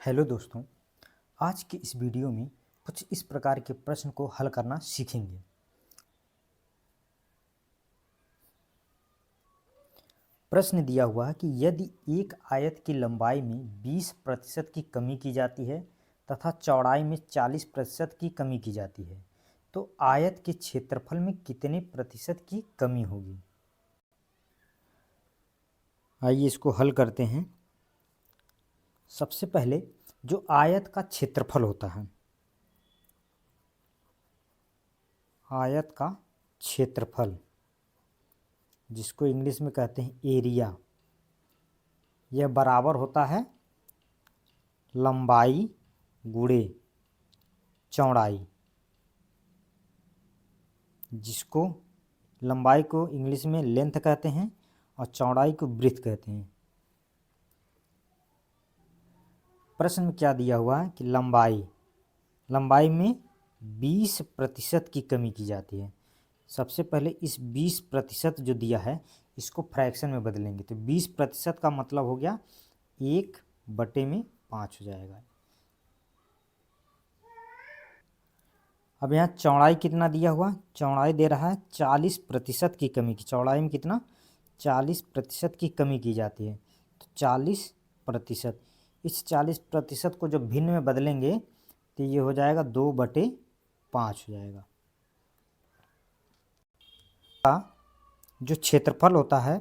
Hello दोस्तों, आज की इस वीडियो में कुछ इस प्रकार के प्रश्न को हल करना सीखेंगे। प्रश्न दिया हुआ है कि यदि एक आयत की लंबाई में 20% की कमी की जाती है तथा चौड़ाई में 40% की कमी की जाती है, तो आयत के क्षेत्रफल में कितने प्रतिशत की कमी होगी। आइए इसको हल करते हैं। सबसे पहले जो आयत का क्षेत्रफल होता है, आयत का क्षेत्रफल जिसको इंग्लिश में कहते हैं एरिया, यह बराबर होता है लंबाई गुणे चौड़ाई, जिसको लंबाई को इंग्लिश में लेंथ कहते हैं और चौड़ाई को ब्रेथ कहते हैं। प्रश्न में क्या दिया हुआ है कि लंबाई में 20% की कमी की जाती है। सबसे पहले इस 20% जो दिया है इसको फ्रैक्शन में बदलेंगे, तो 20% का मतलब हो गया 1/5 हो जाएगा। अब यहाँ चौड़ाई कितना दिया हुआ, चौड़ाई दे रहा है 40% की कमी की, चौड़ाई में कितना 40% की कमी की जाती है, तो 40%। इस 40% को जब भिन्न में बदलेंगे तो ये हो जाएगा 2/5 हो जाएगा। जो क्षेत्रफल होता है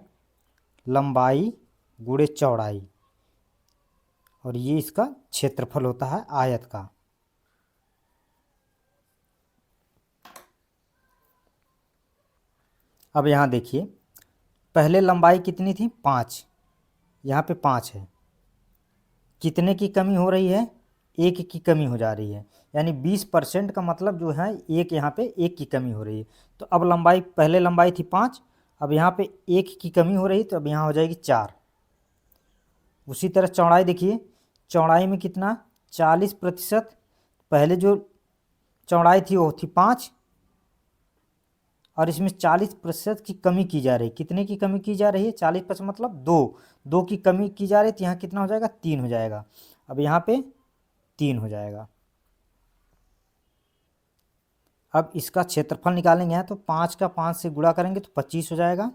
लंबाई गुणे चौड़ाई, और ये इसका क्षेत्रफल होता है आयत का। अब यहाँ देखिए, पहले लंबाई कितनी थी 5, यहाँ पे 5 है, कितने की कमी हो रही है 1 की कमी हो जा रही है, यानी 20% का मतलब जो है एक, यहाँ पे 1 की कमी हो रही है। तो अब लंबाई, पहले लंबाई थी 5, अब यहाँ पे 1 की कमी हो रही है, तो अब यहाँ हो जाएगी 4। उसी तरह चौड़ाई देखिए, चौड़ाई में कितना 40%, पहले जो चौड़ाई थी वो थी 5 और इसमें 40% की कमी की जा रही है। कितने की कमी की जा रही है 40% मतलब 2 की कमी की जा रही है, तो यहाँ कितना हो जाएगा 3 हो जाएगा। अब यहाँ पे 3 हो जाएगा। अब इसका क्षेत्रफल निकालेंगे यहाँ, तो 5 का 5 से गुणा करेंगे तो 25 हो जाएगा,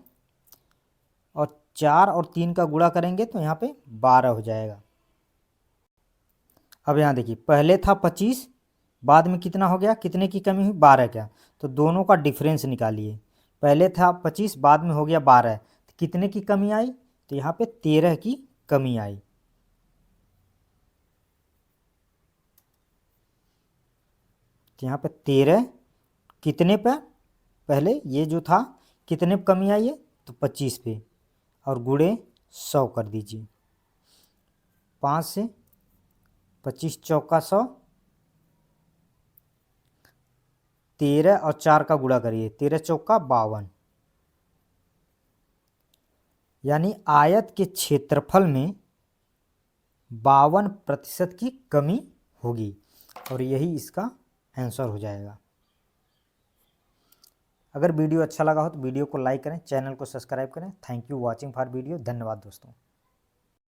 और 4 और 3 का गुणा करेंगे तो यहाँ पे 12 हो जाएगा। अब यहाँ देखिए, पहले था 25, बाद में कितना हो गया, कितने की कमी हुई 12 क्या, तो दोनों का डिफरेंस निकालिए। पहले था 25, बाद में हो गया 12, तो कितने की कमी आई, तो यहाँ पे 13 की कमी आई। तो यहाँ पे 13 कितने पे, पहले ये जो था कितने पे कमी आई है, तो 25 पे, और गुणे 100 कर दीजिए। 5 से 25 चौका 100, 13 और 4 का गुणा करिए, 13 चौका 52, यानी आयत के क्षेत्रफल में 52% की कमी होगी, और यही इसका आंसर हो जाएगा। अगर वीडियो अच्छा लगा हो तो वीडियो को लाइक करें, चैनल को सब्सक्राइब करें। Thank you watching for video. धन्यवाद दोस्तों।